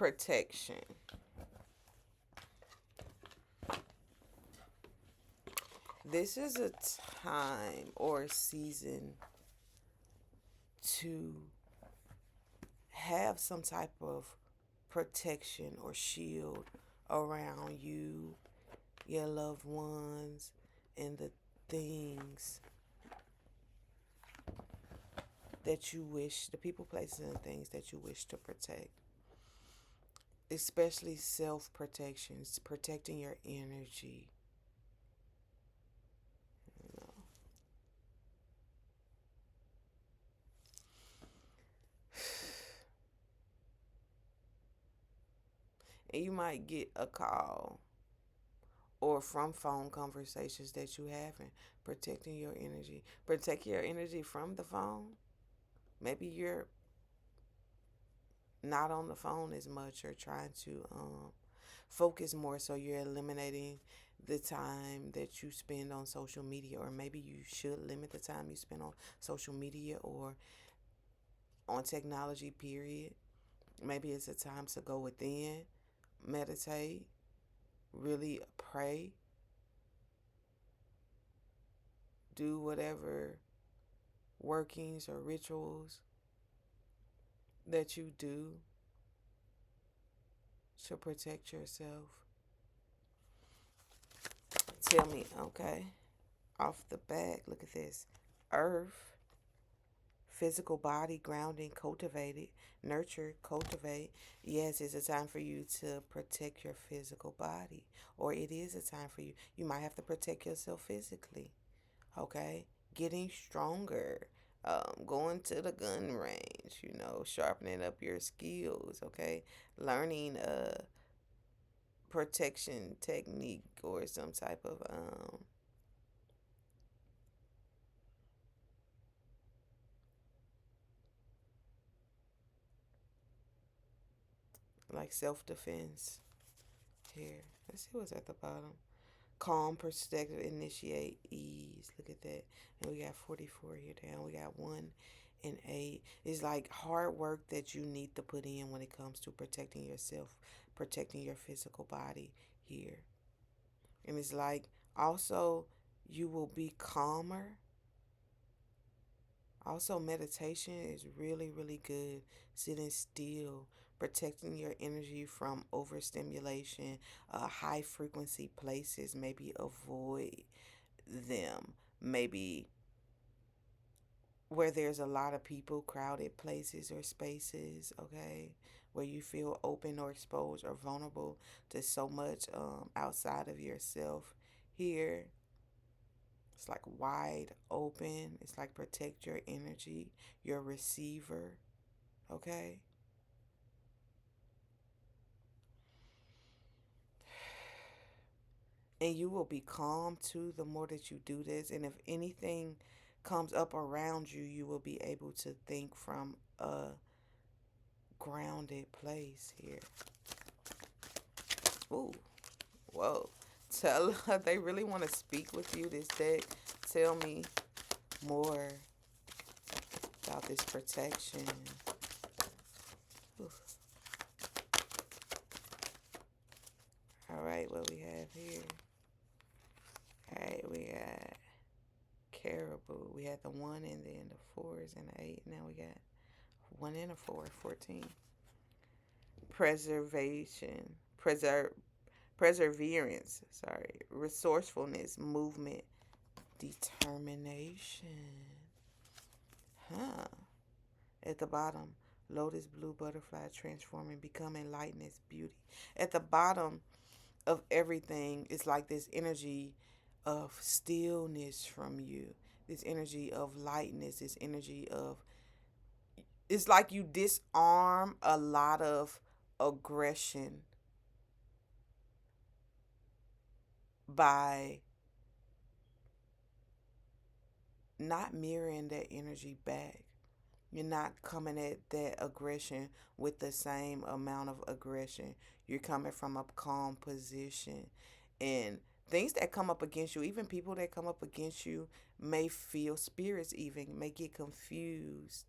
protection. This is a time or a season to have some type of protection or shield around you, your loved ones, and the things that you wish, the people, places, and things that you wish to protect. Especially self protection, protecting your energy. You know. And you might get a call or from phone conversations that you having, protecting your energy. Protect your energy from the phone. Maybe you're not on the phone as much or trying to focus more, so you're eliminating the time that you spend on social media, or maybe you should limit the time you spend on social media or on technology, period. Maybe it's a time to go within, meditate, really pray, do whatever workings or rituals that you do to protect yourself. Tell me, okay, off the back, look at this. Earth, physical body, grounding, cultivated, nurture, cultivate. Yes, it's a time for you to protect your physical body, or it is a time for you. You might have to protect yourself physically, okay? Getting stronger, going to the gun range, sharpening up your skills, okay? Learning a protection technique or some type of like self defense here. Let's see what's at the bottom. Calm, perspective, initiate, ease. Look at that. And we got 44 here down. We got 1 and 8. It's like hard work that you need to put in when it comes to protecting yourself, protecting your physical body here. And it's like also you will be calmer. Also, meditation is really, really good. Sitting still, protecting your energy from overstimulation, high frequency places, maybe avoid them. Maybe where there's a lot of people, crowded places or spaces, okay, where you feel open or exposed or vulnerable to so much outside of yourself. Here, it's like wide open. It's like protect your energy, your receiver, okay? And you will be calm too the more that you do this. And if anything comes up around you, you will be able to think from a grounded place here. Ooh, whoa. Tell they really want to speak with you, this deck. Tell me more about this protection. Ooh. All right, what we have here. All right, we got caribou. We had the 1 and then the 4s and the 8. Now we got 1 and a 4, 14. Preservation, perseverance, sorry, resourcefulness, movement, determination. Huh. At the bottom, lotus blue butterfly transforming, becoming lightness, beauty. At the bottom of everything is like this energy of stillness from you, this energy of lightness, this energy of, it's like you disarm a lot of aggression by not mirroring that energy back. You're not coming at that aggression with the same amount of aggression. You're coming from a calm position. And things that come up against you, even people that come up against you, may feel, spirits even may get confused,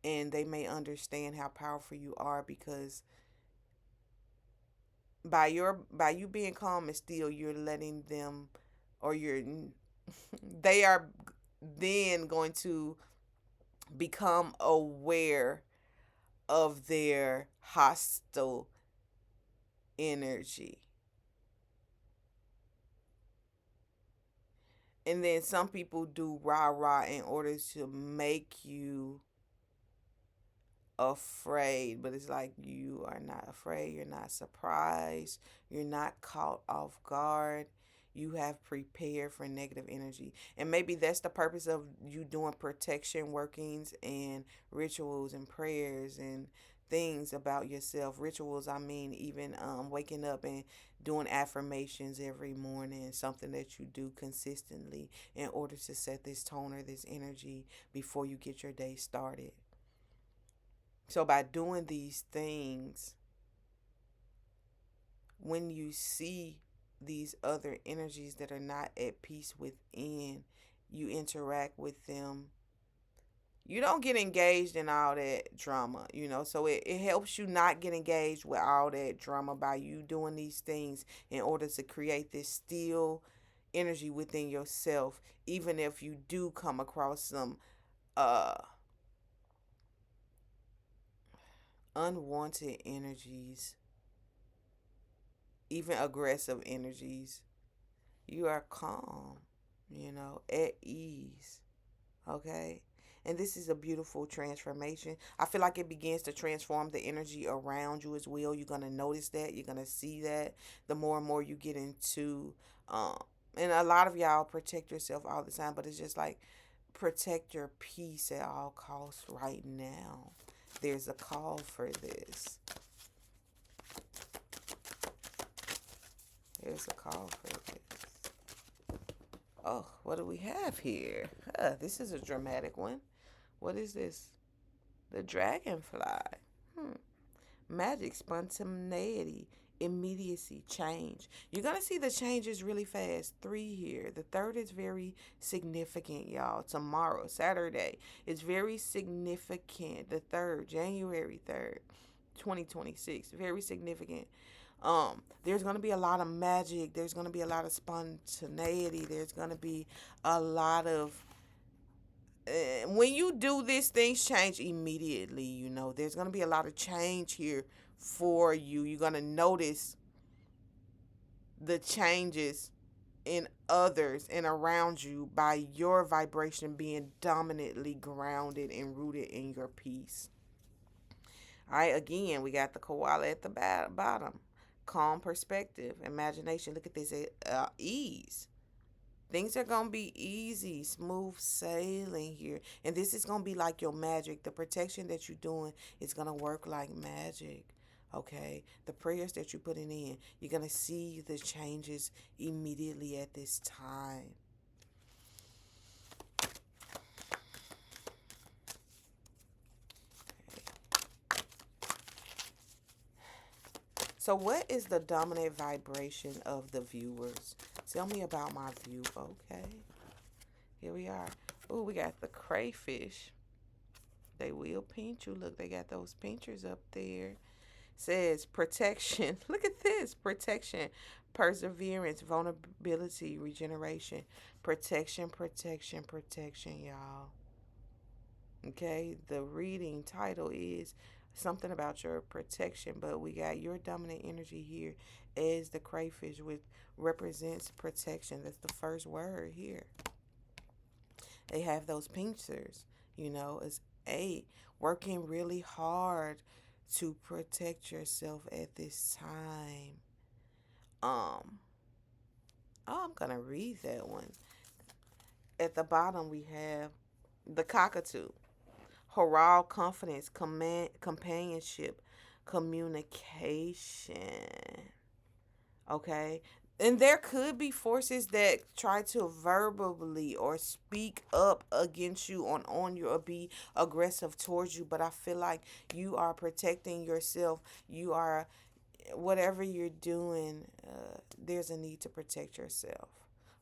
and they may understand how powerful you are because By you being calm and still, you're letting them, or you're they are then going to become aware of their hostile energy. And then some people do rah rah in order to make you afraid, but it's like you are not afraid, you're not surprised, you're not caught off guard. You have prepared for negative energy. And maybe that's the purpose of you doing protection workings and rituals and prayers and things about yourself. Rituals, I mean, even waking up and doing affirmations every morning, something that you do consistently in order to set this tone or this energy before you get your day started. So by doing these things, when you see these other energies that are not at peace within, you interact with them. You don't get engaged in all that drama, So it helps you not get engaged with all that drama by you doing these things in order to create this still energy within yourself, even if you do come across some uh unwanted energies, even aggressive energies. You are calm, at ease, okay? And this is a beautiful transformation. I feel like it begins to transform the energy around you as well. You're going to notice that. You're going to see that the more and more you get into, um, and a lot of y'all protect yourself all the time, but it's just like protect your peace at all costs right now. There's a call for this. There's a call for this. Oh, what do we have here? This is a dramatic one. What is this? The dragonfly. Hmm. Magic, spontaneity, immediacy, change. You're going to see the changes really fast. 3 here. The third is very significant, y'all. Tomorrow, Saturday, is very significant. The third, January 3rd, 2026. Very significant. There's going to be a lot of magic. There's going to be a lot of spontaneity. There's going to be a lot of when you do this, things change immediately. There's going to be a lot of change here for you. You're going to notice the changes in others and around you by your vibration being dominantly grounded and rooted in your peace. All right, again, we got the koala at the bottom. Calm perspective, imagination. Look at this, ease. Things are going to be easy, smooth sailing here. And this is going to be like your magic. The protection that you're doing is going to work like magic. Okay? The prayers that you're putting in, you're going to see the changes immediately at this time. So, what is the dominant vibration of the viewers? Tell me about my view. Okay. Here we are. Oh, we got the crayfish. They will pinch you. Look, they got those pinchers up there. Says protection. Look at this. Protection, perseverance, vulnerability, regeneration. Protection, protection, protection, y'all. Okay, the reading title is something about your protection, but we got your dominant energy here as the crayfish, which represents protection. That's the first word here. They have those pincers, it's working really hard to protect yourself at this time. I'm gonna read that one. At the bottom we have the cockatoo. Horal, confidence, companionship, communication. Okay? And there could be forces that try to verbally or speak up against you on you or be aggressive towards you, but I feel like you are protecting yourself. You are whatever you're doing, there's a need to protect yourself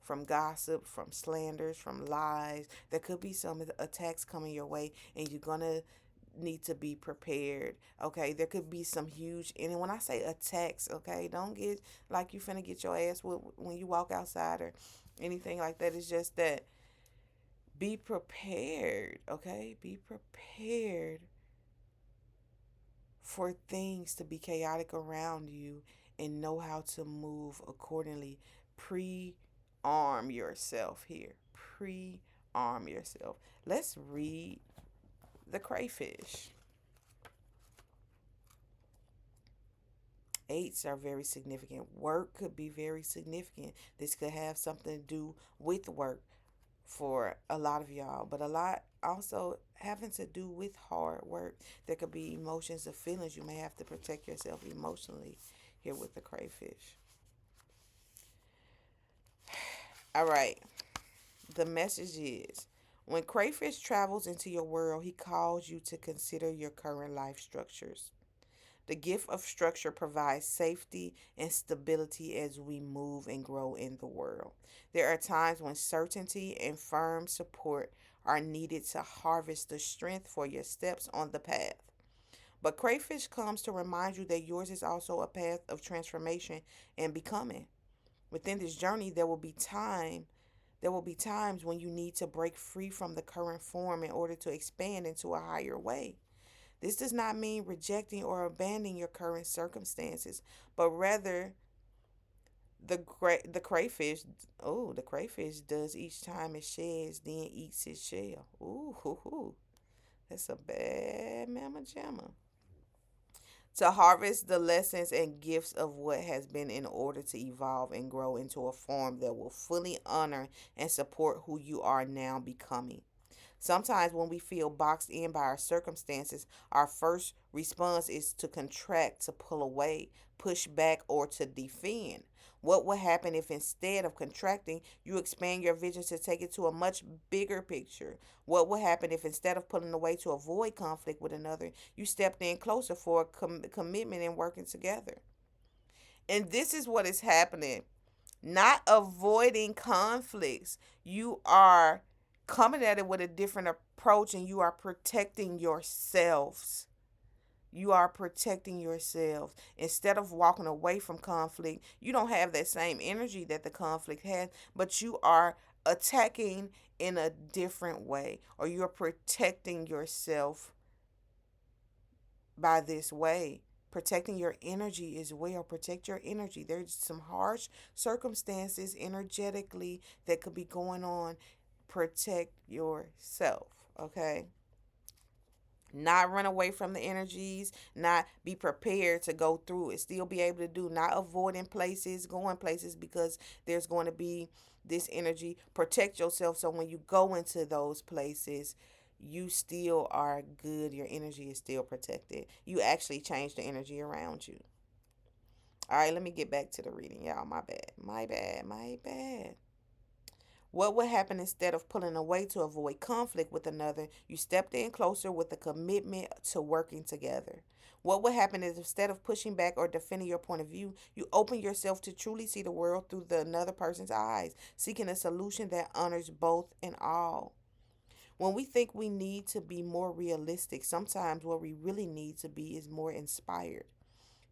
from gossip, from slanders, from lies. There could be some attacks coming your way, and you're gonna need to be prepared. Okay, there could be some huge, and when I say attacks, okay, don't get like you finna get your ass whooped when you walk outside or anything like that. It's just that be prepared, okay? Be prepared for things to be chaotic around you and know how to move accordingly. Pre arm yourself here. Pre arm yourself. Let's read the crayfish. Eights are very significant. Work could be very significant. This could have something to do with work for a lot of y'all, but a lot also having to do with hard work. There could be emotions or feelings. You may have to protect yourself emotionally here with the crayfish. All right. The message is when crayfish travels into your world, he calls you to consider your current life structures. The gift of structure provides safety and stability as we move and grow in the world. There are times when certainty and firm support are needed to harvest the strength for your steps on the path. But crayfish comes to remind you that yours is also a path of transformation and becoming. Within this journey, there will be times when you need to break free from the current form in order to expand into a higher way. This does not mean rejecting or abandoning your current circumstances, but rather the crayfish does each time it sheds, then eats its shell. Ooh, hoo, hoo. That's a bad mama jamma. To harvest the lessons and gifts of what has been in order to evolve and grow into a form that will fully honor and support who you are now becoming. Sometimes, when we feel boxed in by our circumstances, our first response is to contract, to pull away, push back, or to defend. What would happen if instead of contracting, you expand your vision to take it to a much bigger picture? What would happen if instead of pulling away to avoid conflict with another, you stepped in closer for a commitment and working together? And this is what is happening. Not avoiding conflicts. You are coming at it with a different approach and you are protecting yourselves. You are protecting yourselves. Instead of walking away from conflict, you don't have that same energy that the conflict has, but you are attacking in a different way, or you're protecting yourself by this way. Protecting your energy as well. Protect your energy. There's some harsh circumstances energetically that could be going on. Protect yourself, okay? Not run away from the energies, not be prepared to go through it. Still be able to do, not avoiding places, going places because there's going to be this energy. Protect yourself so when you go into those places, you still are good. Your energy is still protected. You actually change the energy around you. All right, let me get back to the reading, y'all. My bad. My bad. My bad. What would happen instead of pulling away to avoid conflict with another? You stepped in closer with a commitment to working together. What would happen is instead of pushing back or defending your point of view, you open yourself to truly see the world through the another person's eyes, seeking a solution that honors both and all. When we think we need to be more realistic, sometimes what we really need to be is more inspired.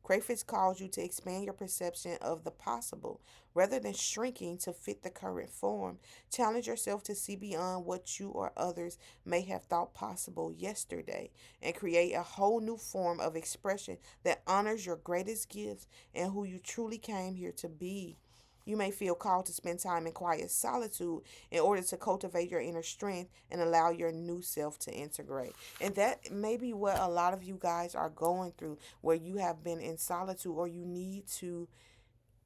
Crayfish calls you to expand your perception of the possible. Rather than shrinking to fit the current form, challenge yourself to see beyond what you or others may have thought possible yesterday and create a whole new form of expression that honors your greatest gifts and who you truly came here to be. You may feel called to spend time in quiet solitude in order to cultivate your inner strength and allow your new self to integrate. And that may be what a lot of you guys are going through, where you have been in solitude or you need to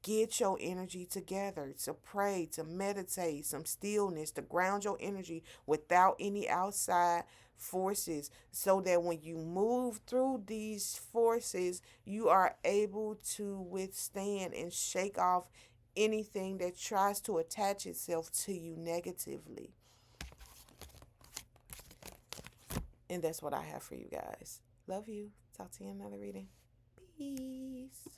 get your energy together, to pray, to meditate, some stillness, to ground your energy without any outside forces, so that when you move through these forces, you are able to withstand and shake off anything that tries to attach itself to you negatively. And that's what I have for you guys. Love you. Talk to you in another reading. Peace.